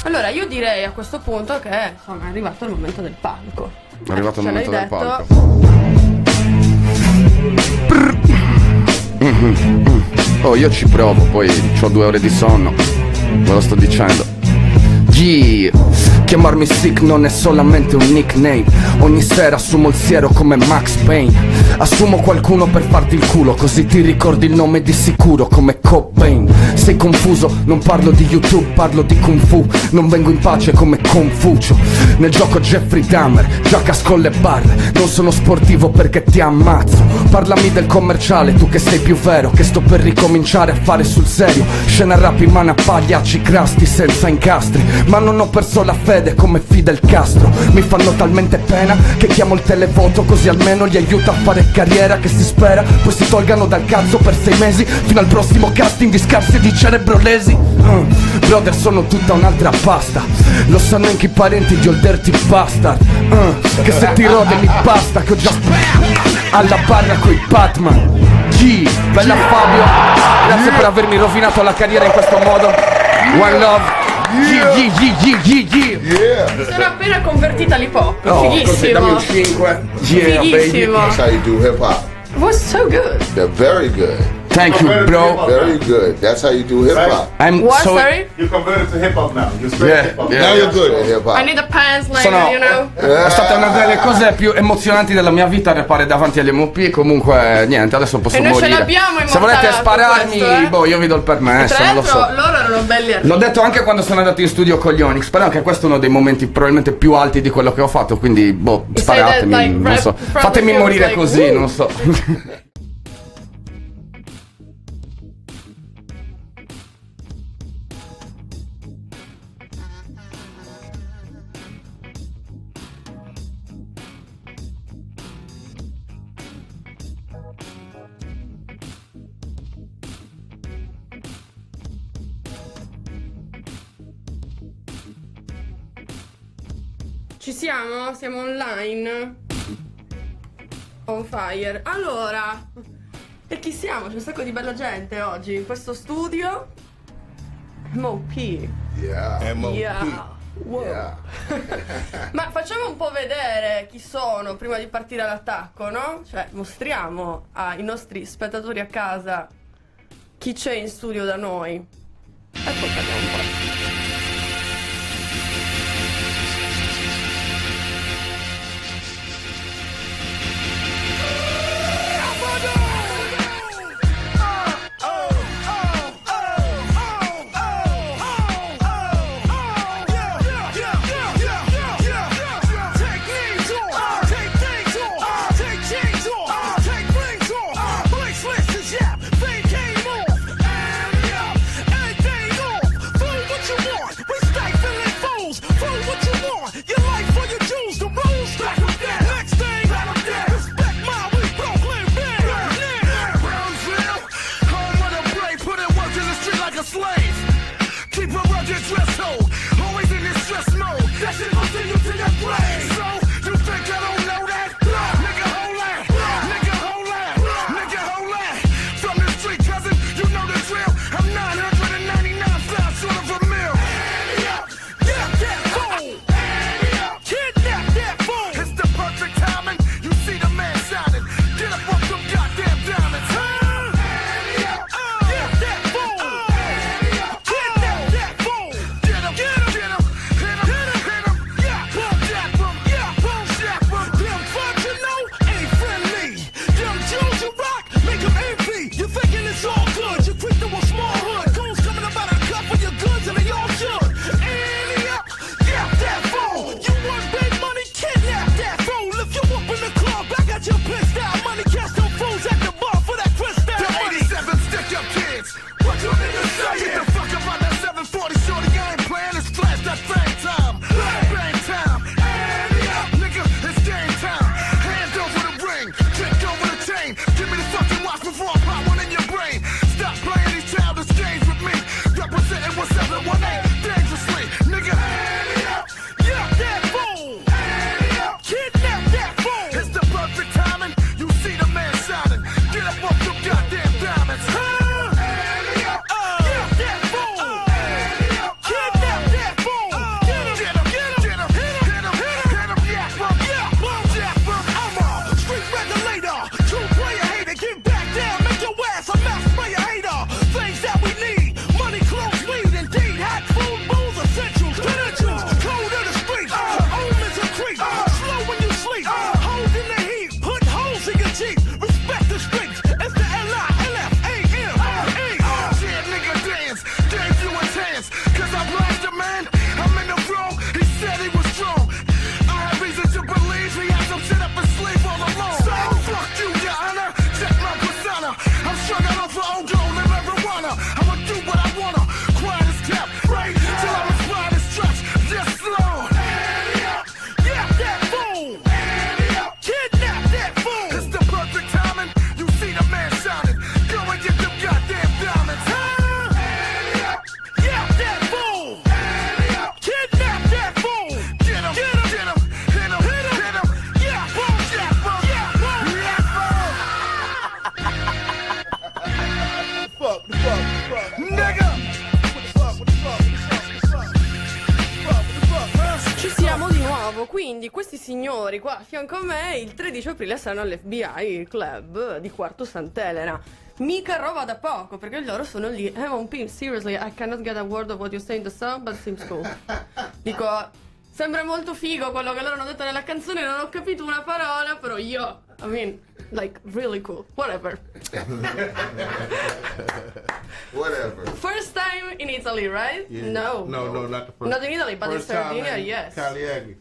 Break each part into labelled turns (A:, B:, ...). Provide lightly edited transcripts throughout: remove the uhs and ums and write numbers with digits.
A: Allora io direi a questo punto che insomma è arrivato il momento del palco.
B: È arrivato il momento del palco. Oh, io ci provo, poi ho 2 ore di sonno. Ve lo sto dicendo. Yeah. Chiamarmi Sick non è solamente un nickname. Ogni sera assumo il siero come Max Payne. Assumo qualcuno per farti il culo, così ti ricordi il nome di sicuro come Cobain. Sei confuso, non parlo di YouTube, parlo di Kung Fu. Non vengo in pace come Confucio. Nel gioco Jeffrey Dahmer, già casco le barre. Non sono sportivo perché ti ammazzo. Parlami del commerciale, tu che sei più vero, che sto per ricominciare a fare sul serio. Scena rap in mano a pagliacci crasti senza incastri. Ma non ho perso la fede come Fidel Castro. Mi fanno talmente pena che chiamo il televoto, così almeno gli aiuta a fare carriera che si spera. Poi si tolgano dal cazzo per 6 mesi fino al prossimo casting di scarsi di cerebro lesi. Brother, sono tutta un'altra pasta. Lo sanno anche i parenti di Old Dirty Bastard. Che se ti rode mi basta, che ho già alla barra coi Batman. G, bella Fabio, grazie per avermi rovinato la carriera in questo modo. One love.
A: Mi sono appena convertita all'hip hop.
B: Oh,
A: fighissimo.
B: dammi un 5. Yeah, baby.
A: Fighissimo.
C: That's how you do hip hop.
A: It was so good.
C: They're very good.
B: Thank you, bro.
C: Very good. That's how you do hip hop.
B: I'm
A: What,
B: so
A: sorry?
D: You converted to hip hop now. You're straight
B: Yeah,
D: hip hop.
B: yeah.
C: Now you're good at hip hop.
A: I need a pants later,
B: Sono-
A: you know.
B: È stata una delle cose più emozionanti della mia vita rappare davanti agli MP. Comunque niente, adesso posso
A: E noi ce
B: morire.
A: l'abbiamo
B: Se volete
A: immortalato
B: spararmi,
A: questo,
B: boh, io vi do il permesso,
A: Tra
B: non lo
A: l'altro
B: so.
A: loro erano belli artisti.
B: L'ho detto anche quando sono andato in studio con gli Onyx. Spero che questo è uno dei momenti probabilmente più alti di quello che ho fatto. Quindi boh,
A: You say that,
B: sparatemi,
A: like,
B: non
A: rap
B: so.
A: probably
B: Fatemi
A: feels
B: morire
A: like,
B: così,
A: woo.
B: non so.
A: Ci siamo? Siamo online? On fire. Allora, e chi siamo? C'è un sacco di bella gente oggi in questo studio. MOP.
C: Yeah.
A: Yeah. Wow.
C: Yeah.
A: Ma facciamo un po' vedere chi sono prima di partire all'attacco, no? Cioè, mostriamo ai nostri spettatori a casa chi c'è in studio da noi. Ecco, parliamo un po'.
E: Fame came off, everything off, fool what you want. man, I'm in the wrong. He said he was strong. I have reason to believe he has some shit up his sleeve all along. So fuck you, your honor. Check my persona. I'm struggling off for old gold and marijuana. I'ma do what I wanna. Quiet as kept, right? Till I'm as wide as stretch. Yes, Lord. Yeah, that fool. Kidnap that fool. It's the perfect timing. You see the man shining. Go and get them goddamn diamonds, huh? Yeah, that fool. Kidnap that fool. Get him, get him, get him, hit him, hit him, hit him. Yeah, boom, yeah, boom, yeah, boom, yeah, boom. Fuck, nigga.
A: Ci siamo di nuovo, quindi questi signori qua a fianco a me il 13 aprile saranno all'FBI Club di Quarto Sant'Elena. Mica roba da poco, perché loro sono lì. Un pimp, seriously, I cannot get a word of what you say in the song, but seems cool. Dico, sembra molto figo quello che loro hanno detto nella canzone, non ho capito una parola, però io, I mean, like, really cool, whatever.
C: Whatever.
A: First time in Italy, right?
F: Yeah.
A: No,
F: No, not the first.
A: not in Italy, but
F: First
A: in
F: time
A: Sardinia,
F: in
A: yes.
F: Cagliari.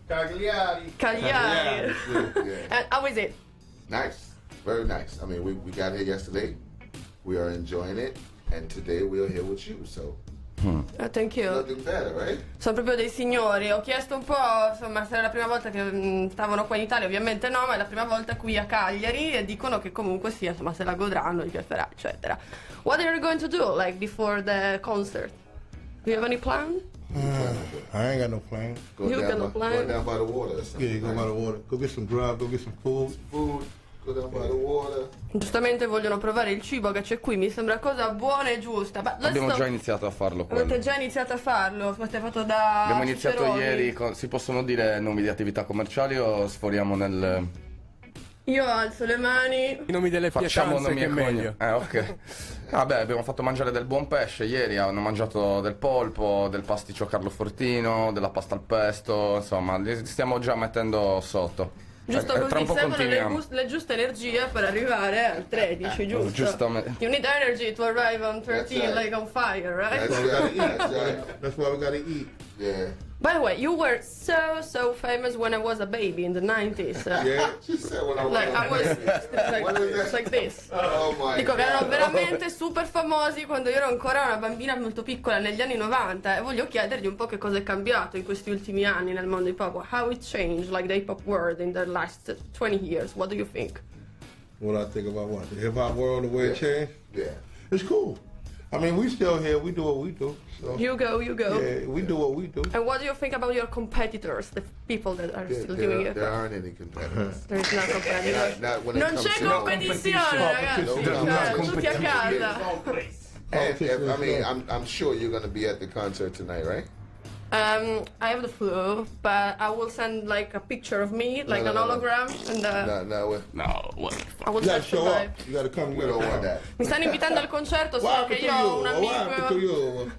A: Cagliari.
C: Yeah.
A: And how is it?
C: Nice. Very nice. I mean, we got here yesterday. We are enjoying it. And today we are here with you. So,
A: Thank you.
C: nothing better, right?
A: Sono proprio dei signori. Ho chiesto un po', insomma, se era la prima volta che stavano qua in Italia, ovviamente no, ma è la prima volta qui a Cagliari e dicono che comunque sì, insomma, se la godranno, gli piacerà, eccetera. What are you going to do, like, before the concert? Do you have any plan?
F: I ain't got no plan.
C: Go
A: You
C: down
A: got no
C: by,
A: plan?
C: Going down by the water or something.
F: Yeah, go by the water. Go get some grub. Go get some food.
C: Food. Go down by the water.
A: Giustamente vogliono provare il cibo che c'è qui, mi sembra cosa buona e giusta. Ma
B: Abbiamo già iniziato a farlo quello.
A: Avete già iniziato a farlo? Avete fatto da
B: Abbiamo iniziato
A: Ciceroni?
B: ieri, si possono dire nomi di attività commerciali o sforiamo nel...
A: Io alzo le mani.
G: I nomi delle
B: Facciamo
G: pietanze
B: nomi
G: che è
B: e
G: meglio.
B: ok. Vabbè, abbiamo fatto mangiare del buon pesce ieri, hanno mangiato del polpo, del pasticcio Carlo Fortino, della pasta al pesto, insomma, li stiamo già mettendo sotto.
A: Giusto
B: Tra
A: così,
B: un po'
A: servono
B: continuiamo.
A: le giuste energie per arrivare al 13, giusto?
B: Giustamente.
A: You need energy to arrive on 13
C: That's right.
A: like on fire, right?
C: That's right. That's right.
F: That's why we gotta eat.
C: Yeah.
A: By the way, you were so famous when I was a baby in the 90s.
F: Yeah.
C: She said when I was
A: Like I was
C: What is that?
A: like this.
C: Oh my
A: Dico che erano
C: God.
A: veramente super famosi quando io ero ancora una bambina molto piccola negli anni 90 e voglio chiedergli un po' che cosa è cambiato in questi ultimi anni nel mondo hip hop. How it changed like the hip hop world in the last 20 years. What do you think?
F: What I think about what? The hip hop world, the way it changed?
C: Yeah.
F: It's cool. I mean, we still here. We do what we do. So,
A: You go.
F: yeah, we do what we do.
A: And what do you think about your competitors, the people that are still doing it?
C: There aren't any competitors.
A: There is no competitor.
C: Not when it
A: Non
C: comes
A: c'è
C: to
A: competizione, ragazzi.
C: competition.
A: Cioè, tutti a casa.
C: And I mean, I'm sure you're gonna be at the concert tonight, right?
A: I have the flu, but I will send like a picture of me, like
C: No,
A: an
C: no, no.
A: hologram, and
C: No,
B: No, what?
A: I will
F: You gotta
A: search
F: show
A: the
F: up. You gotta come.
C: we
F: You
C: don't
F: gotta
C: want
F: come.
C: that.
A: Mi stanno invitando al concerto,
F: What
A: so che
F: happened to
A: io ho
F: you?
A: un
F: What happened to
A: amico.
F: you?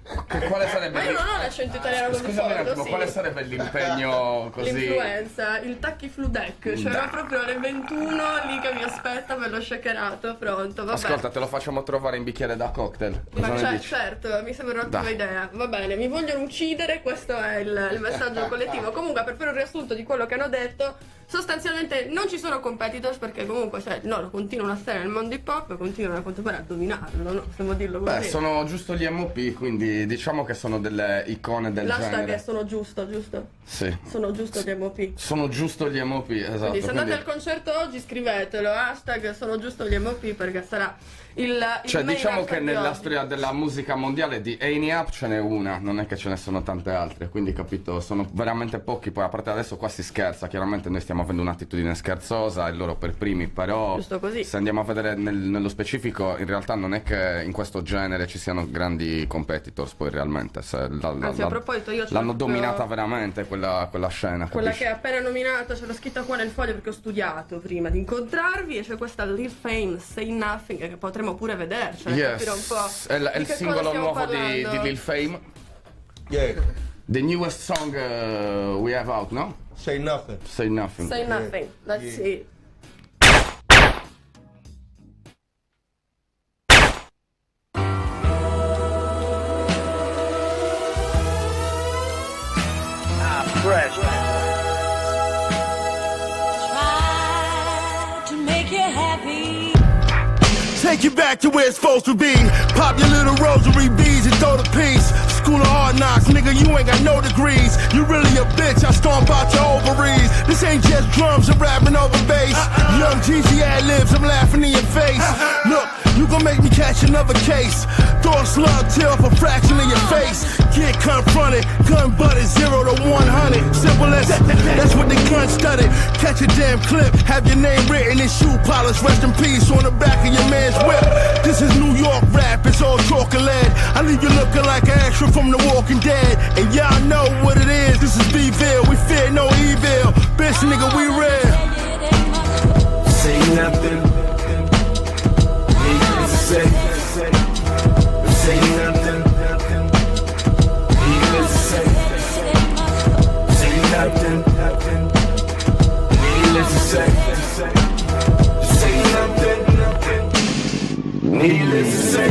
B: Quale
A: Ma
B: sarebbe
A: io non ho l'accento italiano come
B: Scusami un
A: solito,
B: attimo,
A: sì.
B: quale sarebbe l'impegno così?
A: L'influenza, il Tacchi Flu Deck, c'era proprio alle 21 lì che mi aspetta per lo shakerato, pronto, vabbè.
B: Ascolta, te lo facciamo trovare in bicchiere da cocktail. Cosa
A: Ma
B: ne
A: cioè,
B: dici?
A: certo, mi sembra un'ottima
B: Dai.
A: idea. Va bene, mi vogliono uccidere, questo è il messaggio collettivo. Comunque, per fare un riassunto di quello che hanno detto, sostanzialmente non ci sono competitors perché comunque, cioè, loro continuano a stare nel mondo hip hop e continuano a quanto pare a dominarlo, no? Possiamo dirlo così.
B: Beh, sono giusto gli MOP, quindi diciamo che sono delle icone del
A: L'hashtag è
B: genere.
A: sono giusto, giusto?
B: Sì.
A: Sono giusto gli MOP.
B: Sono giusto gli MOP, esatto.
A: Quindi se andate
B: quindi-
A: al concerto oggi scrivetelo, hashtag sono giusto gli MOP perché sarà il
B: Cioè
A: main
B: diciamo
A: hashtag
B: che
A: di
B: nella
A: oggi.
B: storia della musica mondiale di Any Up ce n'è una, non è che ce ne sono tante altre, quindi capito, sono veramente pochi, poi a parte adesso qua si scherza, chiaramente noi stiamo avendo un'attitudine scherzosa e loro per primi, però
A: Giusto così.
B: se andiamo a vedere nello specifico in realtà non è che in questo genere ci siano grandi competitors poi realmente, se
A: Anzi, a proposito, io ce
B: l'hanno
A: l'ho-
B: dominata veramente quella scena,
A: Quella
B: capisci?
A: che è appena nominata, ce l'ho scritta qua nel foglio perché ho studiato prima di incontrarvi e c'è questa Lil Fame, Say Nothing, che potremo pure vederci, capire un po'.
B: È il
A: di che cosa
B: singolo
A: stiamo
B: nuovo di
A: parlando.
B: Lil Fame,
F: Yeah.
B: the newest song we have out, no?
F: Say nothing.
B: Say Nothing.
A: Say Nothing, let's see.
G: Fresh.
H: Try to make you happy.
E: Take you back to where it's supposed to be. Pop your little rosary beads and throw the piece. School of hard knocks, nigga, you ain't got no degrees. You really a bitch, I stomp out your ovaries. This ain't just drums, I'm rapping over bass. Young Jeezy ad-libs, I'm laughing in your face. Look, you gon' make me catch another case. Throw a slug till for a fraction of your face. Get confronted, gun butted 0 to 100. Simple as that's what the gun studied. Catch a damn clip, have your name written in shoe polish. Rest in peace on the back of your man's whip. This is New York rap, it's all chalk and lead. I leave you looking like an extra from The Walking Dead. And y'all know what it is, this is B-Ville. We fear no evil, bitch nigga, we real.
G: Say nothing. Needless to say. Say nothing. Needless to say. Say nothing. Needless to say. Say nothing. Needless to say.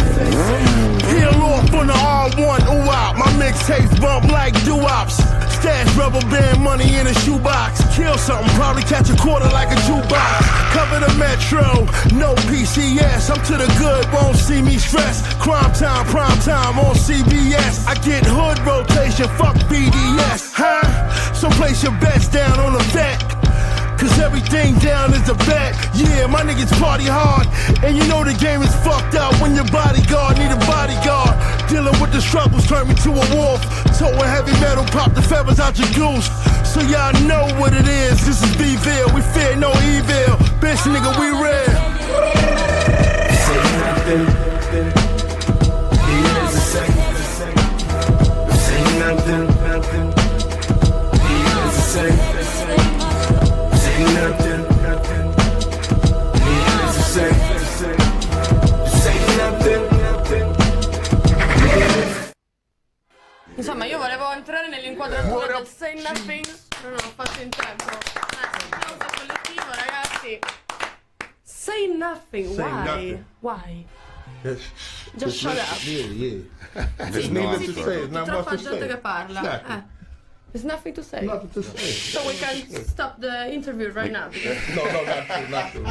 E: Peel off on the R1, ooh out. My mixtapes bump like doo-wops. Stash rubber band money in a shoebox. Kill something, probably catch a quarter like a jukebox. Cover the metro, no PCS. I'm to the good, won't see me stress. Crime time, prime time on CBS. I get hood rotation, fuck BDS. Huh? So place your bets down on the vet. Cause everything down is a bet. Yeah, my niggas party hard. And you know the game is fucked up when your bodyguard need a bodyguard. Dealing with the struggles turned me to a wolf. Towing heavy metal, pop the feathers out your goose. So y'all know what it is. This is B-Ville, we fear no evil. Bitch nigga, we real.
G: Say nothing. Needless to say. Say nothing. Needless to say. Say nothing. Needless to say. Say nothing.
A: Insomma, io volevo entrare nell'inquadratura del Say Nothing. Non ho fatto in tempo. Applauso collettivo, ragazzi. Say nothing.
F: Say
A: Why?
F: nothing.
A: Why?
F: Just
A: shut up.
F: Yeah.
B: There's
A: Sì,
B: no
A: sì,
B: answer.
A: sì,
F: There's not
A: troppa
F: much to
A: gente
F: say.
A: che parla.
F: Exactly.
A: There's nothing to say.
F: Nothing to say.
A: So we can stop the interview right now. Because...
F: No, not true.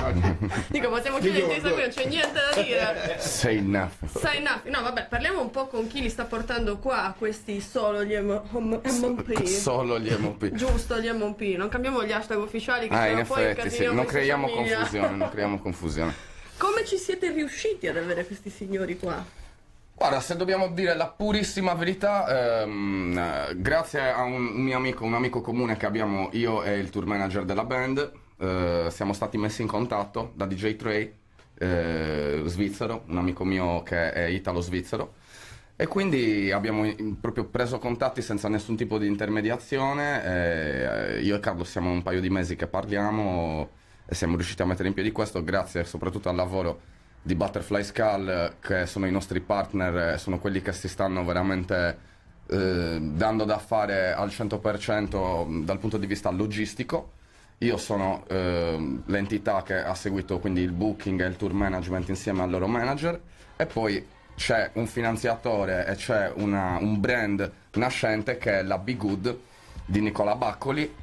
A: Dico, possiamo chiudere il qui, non c'è niente da dire.
B: Say nothing.
A: Say nothing. No, vabbè, parliamo un po' con chi li sta portando qua, questi solo gli MMP.
B: Solo gli MOP.
A: Giusto, gli MMP. Non cambiamo gli hashtag ufficiali che
B: In
A: sono poi
B: effetti sì, non creiamo confusione,
A: Come ci siete riusciti ad avere questi signori qua?
B: Guarda, se dobbiamo dire la purissima verità, grazie a un amico comune che abbiamo io e il tour manager della band, siamo stati messi in contatto da DJ Trey, svizzero, un amico mio che è italo-svizzero, e quindi abbiamo proprio preso contatti senza nessun tipo di intermediazione. Io e Carlo siamo un paio di mesi che parliamo e siamo riusciti a mettere in piedi questo grazie soprattutto al lavoro di Butterfly Skull, che sono i nostri partner, sono quelli che si stanno veramente dando da fare al 100% dal punto di vista logistico. Io sono l'entità che ha seguito quindi il booking e il tour management insieme al loro manager, e poi c'è un finanziatore e c'è un brand nascente che è la Be Good di Nicola Baccoli,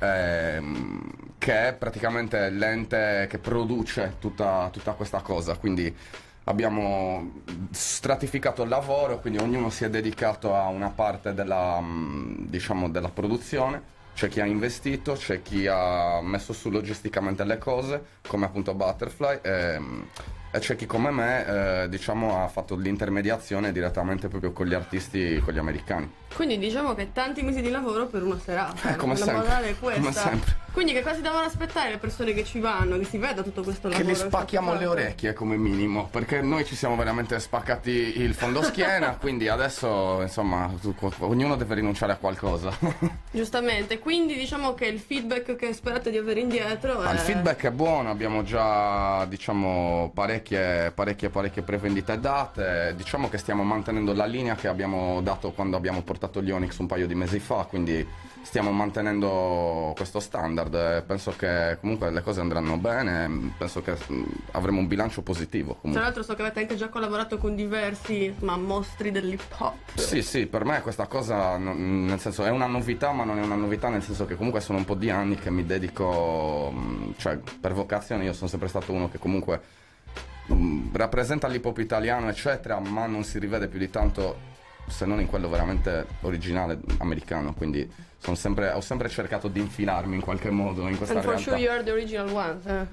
B: che è praticamente l'ente che produce tutta questa cosa. Quindi abbiamo stratificato il lavoro, quindi ognuno si è dedicato a una parte della produzione. C'è chi ha investito, c'è chi ha messo su logisticamente le cose, come appunto Butterfly, e c'è chi come me ha fatto l'intermediazione direttamente proprio con gli artisti, con gli americani.
A: Quindi diciamo che tanti mesi di lavoro per una serata.
B: Come
A: la
B: sempre,
A: modale è questa.
B: come sempre.
A: Quindi che cosa si devono aspettare le persone che ci vanno, che si veda tutto questo
B: Che
A: lavoro?
B: li spacchiamo le orecchie come minimo, perché noi ci siamo veramente spaccati il fondoschiena, quindi adesso insomma ognuno deve rinunciare a qualcosa.
A: Giustamente, quindi diciamo che il feedback che sperate di avere indietro è...
B: Il feedback è buono, abbiamo già parecchi parecchie prevendite date. Diciamo che stiamo mantenendo la linea che abbiamo dato quando abbiamo portato gli Onyx un paio di mesi fa, quindi stiamo mantenendo questo standard. Penso che comunque le cose andranno bene, penso che avremo un bilancio positivo comunque.
A: Tra l'altro so che avete anche già collaborato con diversi mostri dell'hip hop.
B: Sì, per me questa cosa nel senso è una novità, ma non è una novità nel senso che comunque sono un po' di anni che mi dedico, cioè per vocazione io sono sempre stato uno che comunque rappresenta l'hip hop italiano eccetera, ma non si rivede più di tanto se non in quello veramente originale americano, quindi ho sempre cercato di infilarmi in qualche modo in questa realtà.
A: And for sure you are the original one.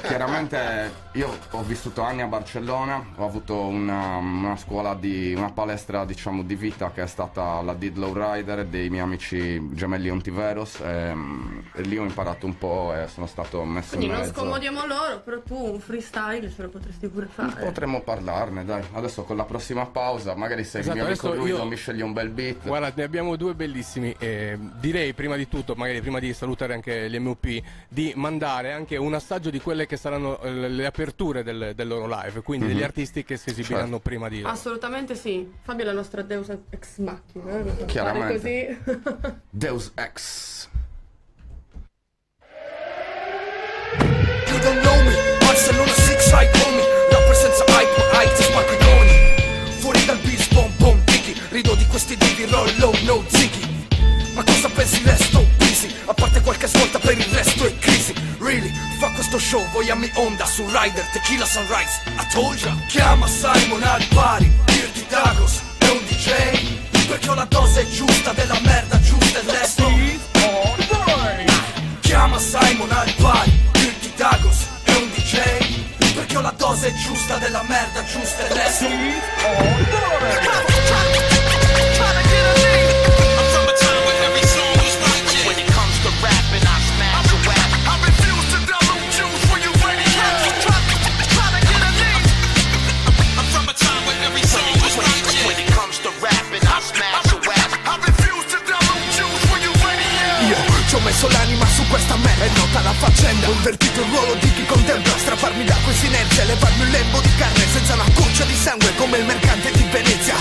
B: Chiaramente io ho vissuto anni a Barcellona, ho avuto una scuola una palestra diciamo di vita che è stata la Did Lowrider dei miei amici gemelli Ontiveros, e lì ho imparato un po' e sono stato messo
A: Quindi
B: in mezzo.
A: non scomodiamo loro, però tu un freestyle ce lo potresti pure fare.
B: Potremmo parlarne, dai. Adesso con la prossima pausa, magari se il mio amico Ruido mi sceglie un bel beat.
I: Guarda, ne abbiamo due bellissimi. Direi prima di tutto, magari prima di salutare anche gli MUP, di mandare anche un assaggio di quelle che saranno le aperture del loro live, quindi degli artisti che si esibiranno prima di loro.
A: Assolutamente sì. Fabio è la nostra Deus Ex Machina.
B: Chiaramente.
A: Così.
B: Deus Ex.
E: You don't know me, Barcelona 6 like homie. Rapper senza hype, ti spacco i coni. Fuori dal beat, bom bom tiki. Rido di questi divi, roll low, no ziggy. Ma cosa pensi resto busy? A parte qualche svolta per il resto è crisi. Really? Fa questo show, vogliami onda su Rider, Tequila Sunrise. I told ya. Chiama Simon al pari, Dirty Dagos è un DJ. Perché ho la dose giusta della merda giusta e il resto. Chiama Simon al pari, Dirty Dagos è un DJ. Perché ho la dose giusta della merda giusta e il resto. Ci ho messo l'anima su questa merda e nota la faccenda. Ho invertito il ruolo di chi contempla, strapparmi da questa inerzia e levarmi un lembo di carne senza una goccia di sangue come il mercante di Venezia.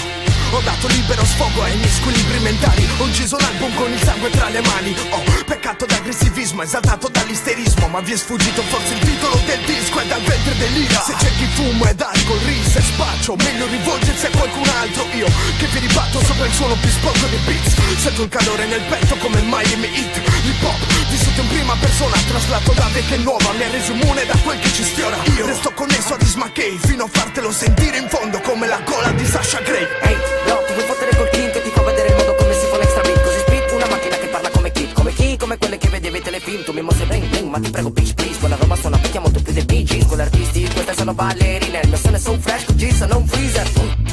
E: Ho dato libero sfogo ai miei squilibri mentali. Ho inciso l'album con il sangue tra le mani. Ho peccato d'aggressivismo, esaltato dall'isterismo. Ma vi è sfuggito forse il titolo del disco e dal ventre dell'ira. Se cerchi fumo ed alcol, ris e spaccio, meglio rivolgersi a qualcun altro. Io che vi ribatto sopra il suono più sporco dei beats. Sento il calore nel petto come Miami Heat. L'hip hop, vissuto in prima persona, traslato da vecchia e nuova, mi ha reso immune da quel che ci sfiora. Io resto connesso a Isma Kay fino a fartelo sentire in fondo come la gola di Sasha Grey.
J: Ehi, no, ti vuoi fottere col king che ti fa vedere il modo come si fa un extra beat. Così speed, una macchina che parla come Kid. Come chi? Come quelle che vedevi ai telefilm. Tu mi mostri bling bling, ma ti prego bitch please. Quella roba suona vecchia molto più dei Bee Gees. Con gli artisti, queste sono ballerine. Il mio son è so fresh, così sono un freezer.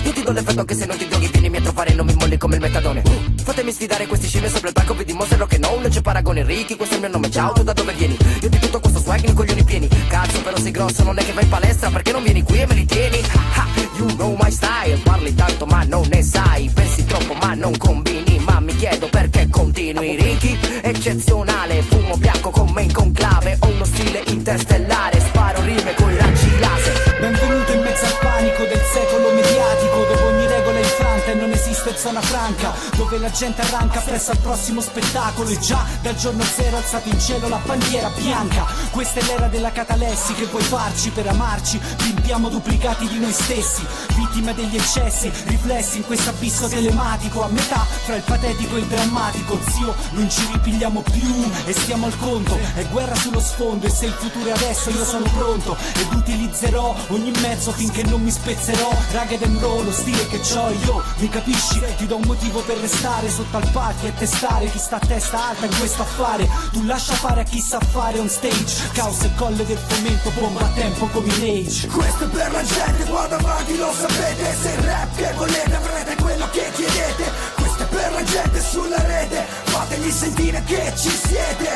J: Io ti do l'effetto che se non ti droghi vienimi a trovare e non mi molli come il metadone. Fatemi sfidare questi scimmie sopra il palco, vi dimostrerò che non c'è paragone. Ricky, questo è il mio nome, ciao, tu da dove vieni? Io di tutto questo swag in coglioni pieni. Cazzo, però sei grosso, non è che vai in palestra, perché non vieni qui e me li tieni? Ha, you know my style, parli tanto ma non ne sai. Pensi troppo ma non combini, ma mi chiedo perché continui. Ricky, eccezionale, fumo bianco con me in conclave. Ho uno stile interstellare, sparo rime coi raggi laser.
K: Benvenuto in mezzo al panico del secolo mediatico, dove ogni regola è infranta e non esiste zona franca, dove la gente arranca presso al prossimo spettacolo. E già dal giorno zero alzato in cielo la bandiera bianca. Questa è l'era della catalessi, che vuoi farci per amarci? Pimpiamo duplicati di noi stessi, vittime degli eccessi, riflessi in questo abisso telematico, a metà fra il patetico e il drammatico. Zio, non ci ripigliamo più e stiamo al conto, è guerra sullo sfondo e se il futuro è adesso io sono pronto ed utilizzerò ogni mezzo finché non mi spezzerò. Ragged and roll, lo stile che c'ho io, mi capisci? Ti do un motivo per restare sotto al palco e testare chi sta a testa alta in questo affare. Tu lascia fare a chi sa fare on stage, caos e colle del fomento, bomba a tempo come in Rage.
E: Questo è per la gente, qua davanti lo sapete. Se il rap che volete avrete quello che chiedete. Questo è per la gente sulla rete, fategli sentire che ci siete.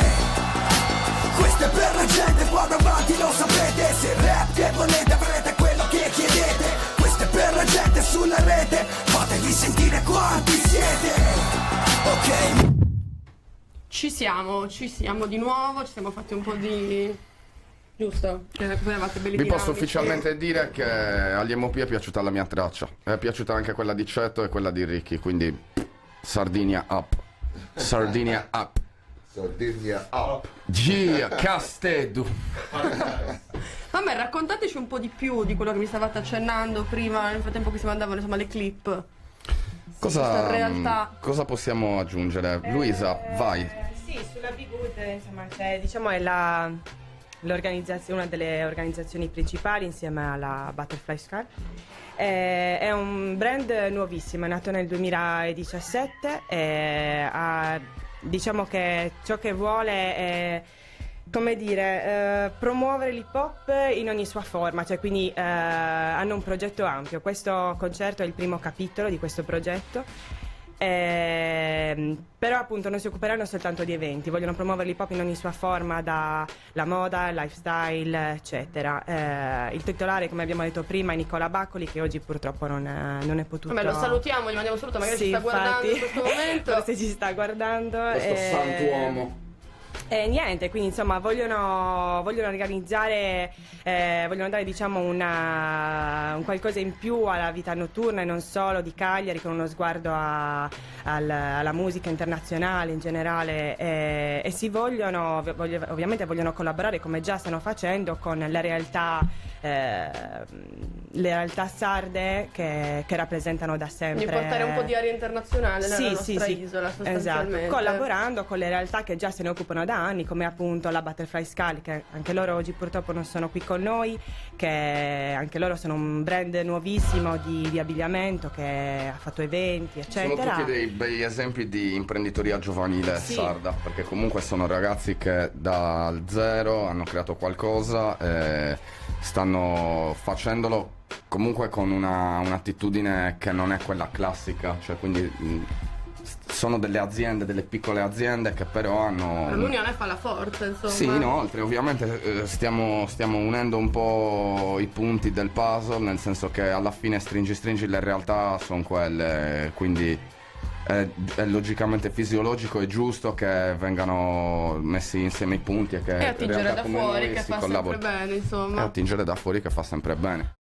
E: Questo è per la gente, qua davanti lo sapete. Se il rap che volete avrete quello che chiedete. Questo è per la gente sulla rete, fategli sentire quanti siete. Ok.
A: Ci siamo di nuovo, ci siamo fatti un po' di Giusto? Poi avevate belli
B: Vi posso
A: dinamici.
B: ufficialmente dire che agli MOP è piaciuta la mia traccia. È piaciuta anche quella di Cetto e quella di Ricky, quindi Sardinia up. Sardinia up.
C: Sardinia up.
B: Gia Castedu.
A: Vabbè, raccontateci un po' di più di quello che mi stavate accennando prima, nel frattempo che si mandavano insomma le clip. Questa realtà.
B: Cosa possiamo aggiungere? Luisa, vai.
L: Sì, sulla Be Good, insomma, diciamo è l'organizzazione, una delle organizzazioni principali insieme alla Butterfly Sky. È un brand nuovissimo, è nato nel 2017 diciamo che ciò che vuole è, come dire, promuovere l'hip hop in ogni sua forma, cioè quindi hanno un progetto ampio. Questo concerto è il primo capitolo di questo progetto. Però appunto non si occuperanno soltanto di eventi, vogliono promuovere l'hip hop in ogni sua forma, dalla moda, il lifestyle, eccetera. Il titolare, come abbiamo detto prima, è Nicola Baccoli, che oggi purtroppo non è potuto.
A: Vabbè, lo salutiamo, gli mandiamo un saluto, magari
L: Sì,
A: ci sta guardando in questo momento.
L: Forse ci sta guardando.
B: Questo santuomo.
L: E niente, quindi insomma vogliono organizzare, vogliono dare diciamo un qualcosa in più alla vita notturna e non solo di Cagliari, con uno sguardo alla musica internazionale in generale, e si ovviamente vogliono collaborare, come già stanno facendo, con le realtà sarde che rappresentano da sempre.
A: Di portare un po' di aria internazionale nella nostra isola, sostanzialmente.
L: Esatto, collaborando con le realtà che già se ne occupano da anni, come appunto la Butterfly Sky, che anche loro oggi purtroppo non sono qui con noi, che anche loro sono un brand nuovissimo di abbigliamento che ha fatto eventi, eccetera.
B: Sono tutti dei bei esempi di imprenditoria giovanile sarda, perché comunque sono ragazzi che dal zero hanno creato qualcosa e stanno facendolo comunque con un'attitudine che non è quella classica, cioè quindi sono delle aziende, delle piccole aziende che però hanno...
A: L'unione fa la forza, insomma.
B: Sì, inoltre ovviamente stiamo unendo un po' i punti del puzzle, nel senso che alla fine stringi le realtà sono quelle, quindi è logicamente fisiologico e giusto che vengano messi insieme i punti e che
A: attingere da fuori che fa sempre bene, insomma.
B: E attingere da fuori che fa sempre bene.